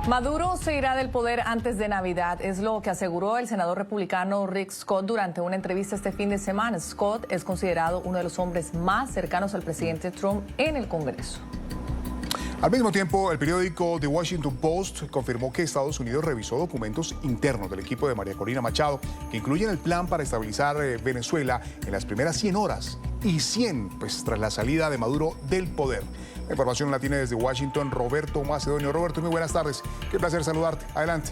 Maduro se irá del poder antes de Navidad, es lo que aseguró el senador republicano Rick Scott durante una entrevista este fin de semana. Scott es considerado uno de los hombres más cercanos al presidente Trump en el Congreso. Al mismo tiempo, el periódico The Washington Post confirmó que Estados Unidos revisó documentos internos del equipo de María Corina Machado que incluyen el plan para estabilizar Venezuela en las primeras 100 horas y 100 tras la salida de Maduro del poder. La información la tiene desde Washington Roberto Macedonio. Roberto, muy buenas tardes. Qué placer saludarte. Adelante.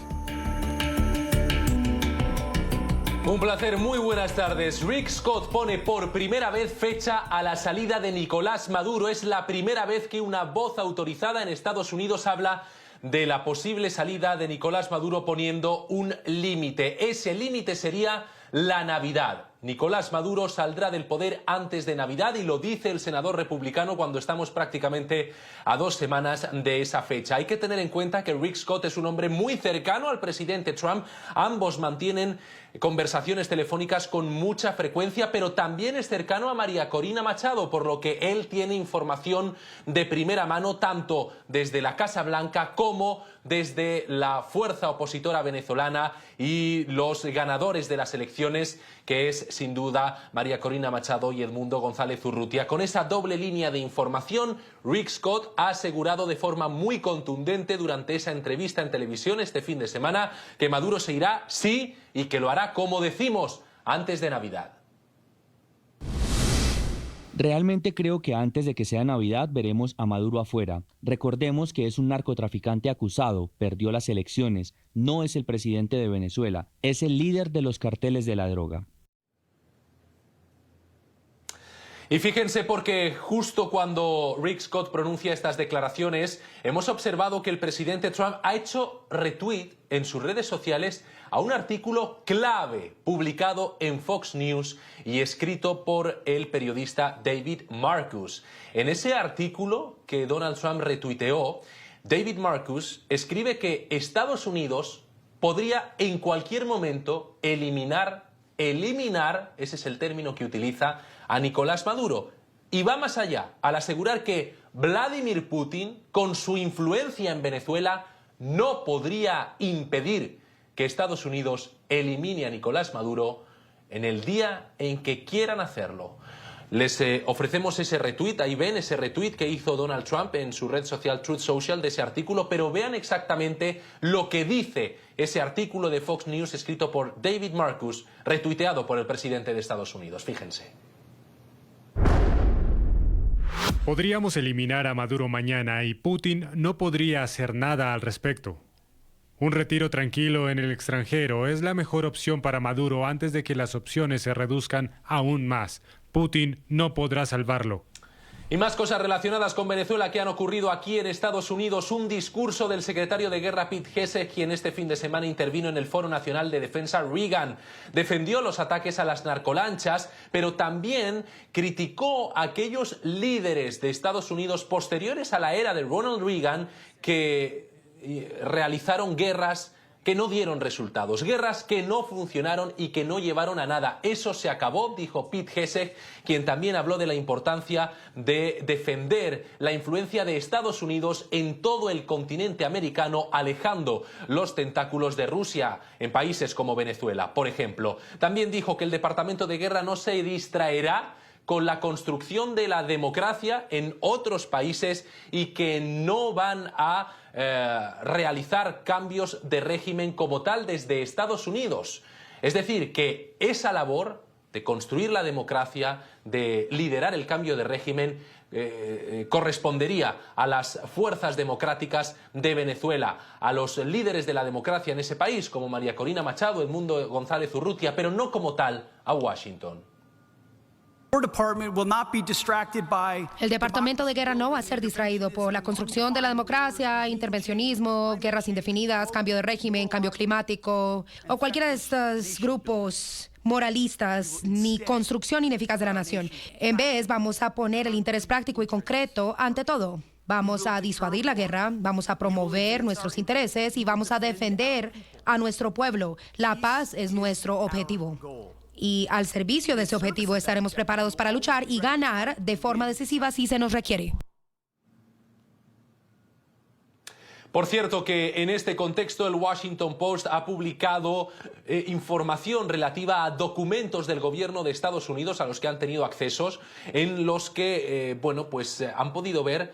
Un placer, muy buenas tardes. Rick Scott pone por primera vez fecha a la salida de Nicolás Maduro. Es la primera vez que una voz autorizada en Estados Unidos habla de la posible salida de Nicolás Maduro poniendo un límite. Ese límite sería la Navidad. Nicolás Maduro saldrá del poder antes de Navidad y lo dice el senador republicano cuando estamos prácticamente a 2 semanas de esa fecha. Hay que tener en cuenta que Rick Scott es un hombre muy cercano al presidente Trump. Ambos mantienen conversaciones telefónicas con mucha frecuencia, pero también es cercano a María Corina Machado, por lo que él tiene información de primera mano tanto desde la Casa Blanca como desde la fuerza opositora venezolana y los ganadores de las elecciones, que es sin duda María Corina Machado y Edmundo González Urrutia. Con esa doble línea de información, Rick Scott ha asegurado de forma muy contundente durante esa entrevista en televisión este fin de semana que Maduro se irá, sí, y que lo hará, como decimos, antes de Navidad. Realmente creo que antes de que sea Navidad veremos a Maduro afuera. Recordemos que es un narcotraficante acusado, perdió las elecciones, no es el presidente de Venezuela, es el líder de los carteles de la droga. Y fíjense porque justo cuando Rick Scott pronuncia estas declaraciones, hemos observado que el presidente Trump ha hecho retweet en sus redes sociales a un artículo clave publicado en Fox News y escrito por el periodista David Marcus. En ese artículo que Donald Trump retuiteó, David Marcus escribe que Estados Unidos podría en cualquier momento eliminar, ese es el término que utiliza, a Nicolás Maduro. Y va más allá, al asegurar que Vladimir Putin, con su influencia en Venezuela, no podría impedir que Estados Unidos elimine a Nicolás Maduro en el día en que quieran hacerlo. Les ofrecemos ese retweet, ahí ven ese retweet que hizo Donald Trump en su red social Truth Social de ese artículo, pero vean exactamente lo que dice ese artículo de Fox News escrito por David Marcus, retuiteado por el presidente de Estados Unidos. Fíjense. Podríamos eliminar a Maduro mañana y Putin no podría hacer nada al respecto. Un retiro tranquilo en el extranjero es la mejor opción para Maduro antes de que las opciones se reduzcan aún más. Putin no podrá salvarlo. Y más cosas relacionadas con Venezuela que han ocurrido aquí en Estados Unidos. Un discurso del secretario de Guerra Pete Hegseth, quien este fin de semana intervino en el Foro Nacional de Defensa Reagan. Defendió los ataques a las narcolanchas, pero también criticó a aquellos líderes de Estados Unidos posteriores a la era de Ronald Reagan que realizaron guerras que no dieron resultados, guerras que no funcionaron y que no llevaron a nada. Eso se acabó, dijo Pete Hegseth, quien también habló de la importancia de defender la influencia de Estados Unidos en todo el continente americano, alejando los tentáculos de Rusia en países como Venezuela, por ejemplo. También dijo que el Departamento de Guerra no se distraerá con la construcción de la democracia en otros países y que no van a realizar cambios de régimen como tal desde Estados Unidos. Es decir, que esa labor de construir la democracia, de liderar el cambio de régimen, correspondería a las fuerzas democráticas de Venezuela, a los líderes de la democracia en ese país, como María Corina Machado, Edmundo González Urrutia, pero no como tal a Washington. El Departamento de Guerra no va a ser distraído por la construcción de la democracia, intervencionismo, guerras indefinidas, cambio de régimen, cambio climático o cualquiera de estos grupos moralistas ni construcción ineficaz de la nación. En vez, vamos a poner el interés práctico y concreto ante todo. Vamos a disuadir la guerra, vamos a promover nuestros intereses y vamos a defender a nuestro pueblo. La paz es nuestro objetivo. Y al servicio de ese objetivo estaremos preparados para luchar y ganar de forma decisiva si se nos requiere. Por cierto que en este contexto el Washington Post ha publicado información relativa a documentos del gobierno de Estados Unidos a los que han tenido accesos, en los que han podido ver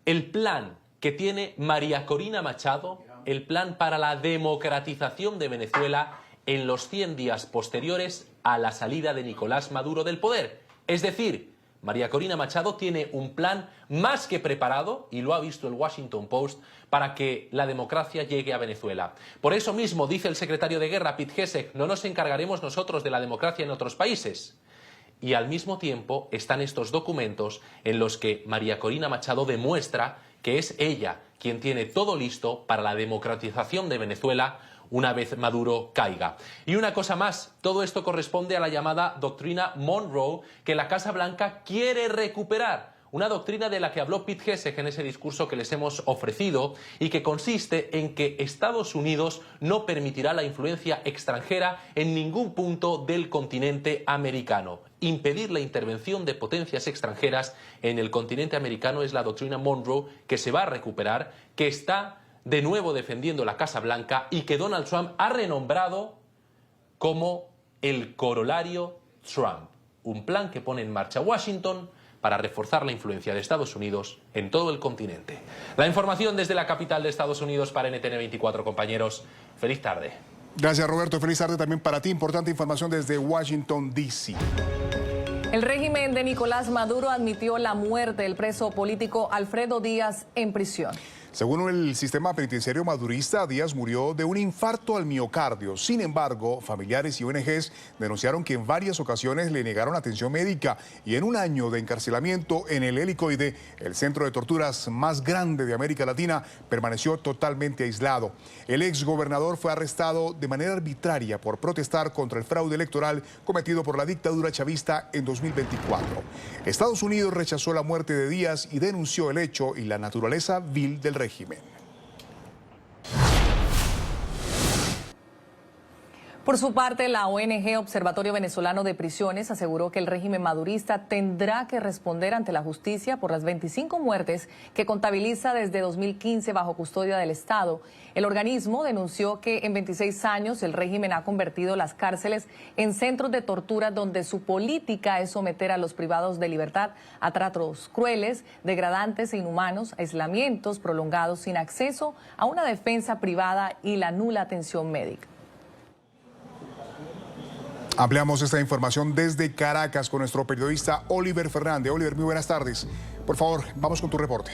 el plan que tiene María Corina Machado, el plan para la democratización de Venezuela en los 100 días posteriores a la salida de Nicolás Maduro del poder. Es decir, María Corina Machado tiene un plan más que preparado, y lo ha visto el Washington Post, para que la democracia llegue a Venezuela. Por eso mismo, dice el secretario de Guerra, Pete Hegseth, no nos encargaremos nosotros de la democracia en otros países. Y al mismo tiempo están estos documentos en los que María Corina Machado demuestra que es ella quien tiene todo listo para la democratización de Venezuela una vez Maduro caiga. Y una cosa más, todo esto corresponde a la llamada doctrina Monroe, que la Casa Blanca quiere recuperar. Una doctrina de la que habló Pete Hegseth en ese discurso que les hemos ofrecido y que consiste en que Estados Unidos no permitirá la influencia extranjera en ningún punto del continente americano. Impedir la intervención de potencias extranjeras en el continente americano es la doctrina Monroe, que se va a recuperar, que está de nuevo defendiendo la Casa Blanca y que Donald Trump ha renombrado como el corolario Trump. Un plan que pone en marcha Washington para reforzar la influencia de Estados Unidos en todo el continente. La información desde la capital de Estados Unidos para NTN 24, compañeros. Feliz tarde. Gracias, Roberto. Feliz tarde también para ti. Importante información desde Washington, D.C. El régimen de Nicolás Maduro admitió la muerte del preso político Alfredo Díaz en prisión. Según el sistema penitenciario madurista, Díaz murió de un infarto al miocardio. Sin embargo, familiares y ONGs denunciaron que en varias ocasiones le negaron atención médica y en un año de encarcelamiento en el Helicoide, el centro de torturas más grande de América Latina, permaneció totalmente aislado. El exgobernador fue arrestado de manera arbitraria por protestar contra el fraude electoral cometido por la dictadura chavista en 2024. Estados Unidos rechazó la muerte de Díaz y denunció el hecho y la naturaleza vil del régimen. Por su parte, la ONG Observatorio Venezolano de Prisiones aseguró que el régimen madurista tendrá que responder ante la justicia por las 25 muertes que contabiliza desde 2015 bajo custodia del Estado. El organismo denunció que en 26 años el régimen ha convertido las cárceles en centros de tortura donde su política es someter a los privados de libertad a tratos crueles, degradantes e inhumanos, aislamientos prolongados sin acceso a una defensa privada y la nula atención médica. Ampliamos esta información desde Caracas con nuestro periodista Oliver Fernández. Oliver, muy buenas tardes. Por favor, vamos con tu reporte.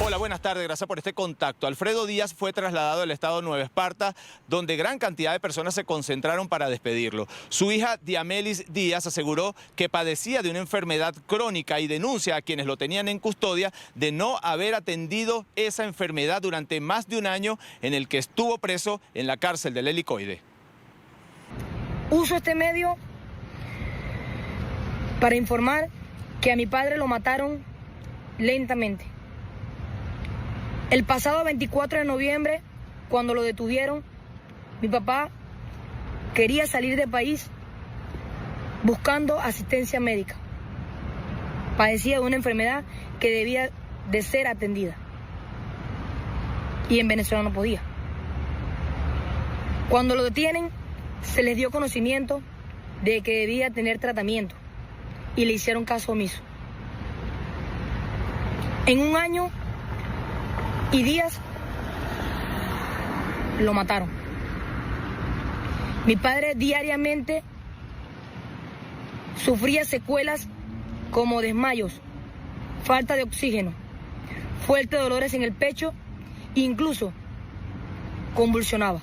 Hola, buenas tardes, gracias por este contacto. Alfredo Díaz fue trasladado al estado Nueva Esparta, donde gran cantidad de personas se concentraron para despedirlo. Su hija Diamelis Díaz aseguró que padecía de una enfermedad crónica y denuncia a quienes lo tenían en custodia de no haber atendido esa enfermedad durante más de un año en el que estuvo preso en la cárcel del Helicoide. Uso este medio para informar que a mi padre lo mataron lentamente. El pasado 24 de noviembre, cuando lo detuvieron, mi papá quería salir del país buscando asistencia médica. Padecía de una enfermedad que debía de ser atendida. Y en Venezuela no podía. Cuando lo detienen, se les dio conocimiento de que debía tener tratamiento y le hicieron caso omiso. En un año y días lo mataron. Mi padre diariamente sufría secuelas como desmayos, falta de oxígeno, fuertes dolores en el pecho e incluso convulsionaba.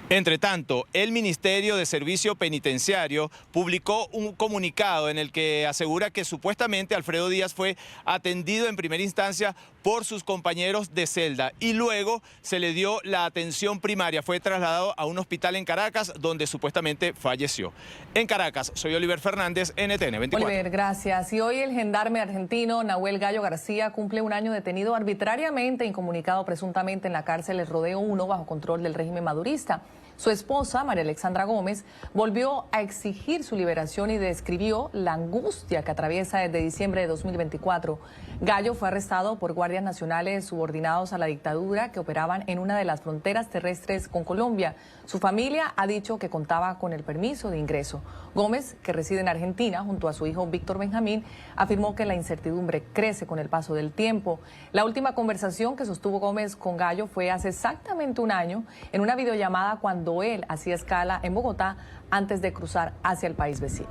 Entre tanto, el Ministerio de Servicio Penitenciario publicó un comunicado en el que asegura que supuestamente Alfredo Díaz fue atendido en primera instancia por sus compañeros de celda y luego se le dio la atención primaria. Fue trasladado a un hospital en Caracas donde supuestamente falleció. En Caracas, soy Oliver Fernández, NTN 24. Oliver, gracias. Y hoy el gendarme argentino Nahuel Gallo García cumple un año detenido arbitrariamente, incomunicado presuntamente en la cárcel El Rodeo 1 bajo control del régimen madurista. Su esposa, María Alexandra Gómez, volvió a exigir su liberación y describió la angustia que atraviesa desde diciembre de 2024. Gallo fue arrestado por guardias nacionales subordinados a la dictadura que operaban en una de las fronteras terrestres con Colombia. Su familia ha dicho que contaba con el permiso de ingreso. Gómez, que reside en Argentina junto a su hijo Víctor Benjamín, afirmó que la incertidumbre crece con el paso del tiempo. La última conversación que sostuvo Gómez con Gallo fue hace exactamente un año en una videollamada cuando él hacía escala en Bogotá antes de cruzar hacia el país vecino.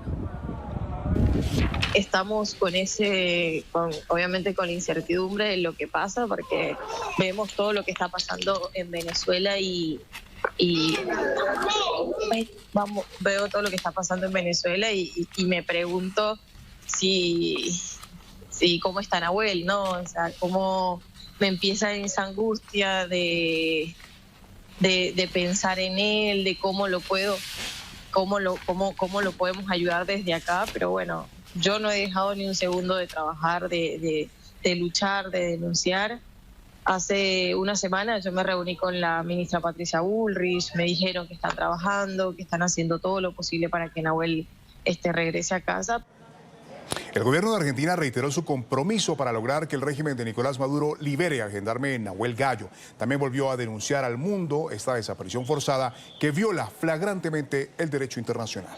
Estamos obviamente con incertidumbre de lo que pasa, porque vemos todo lo que está pasando en Venezuela y veo todo lo que está pasando en Venezuela y me pregunto si cómo está Nahuel, ¿no? O sea, cómo me empieza esa angustia de pensar en él, de cómo lo podemos ayudar desde acá, pero bueno, yo no he dejado ni un segundo de trabajar, de luchar, de denunciar. Hace una semana yo me reuní con la ministra Patricia Bullrich, me dijeron que están trabajando, que están haciendo todo lo posible para que Nahuel regrese a casa. El gobierno de Argentina reiteró su compromiso para lograr que el régimen de Nicolás Maduro libere al gendarme Nahuel Gallo. También volvió a denunciar al mundo esta desaparición forzada que viola flagrantemente el derecho internacional.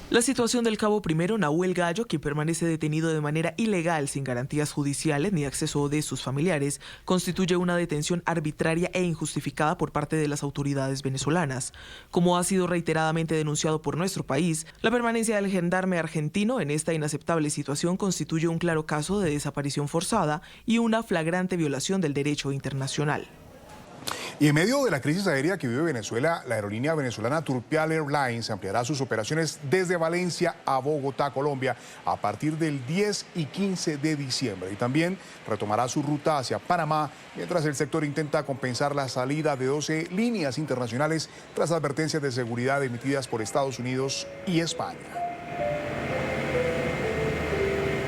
La situación del cabo primero Nahuel Gallo, que permanece detenido de manera ilegal sin garantías judiciales ni acceso de sus familiares, constituye una detención arbitraria e injustificada por parte de las autoridades venezolanas. Como ha sido reiteradamente denunciado por nuestro país, la permanencia del gendarme argentino en esta inaceptable situación constituye un claro caso de desaparición forzada y una flagrante violación del derecho internacional. Y en medio de la crisis aérea que vive Venezuela, la aerolínea venezolana Turpial Airlines ampliará sus operaciones desde Valencia a Bogotá, Colombia, a partir del 10 y 15 de diciembre. Y también retomará su ruta hacia Panamá, mientras el sector intenta compensar la salida de 12 líneas internacionales tras advertencias de seguridad emitidas por Estados Unidos y España.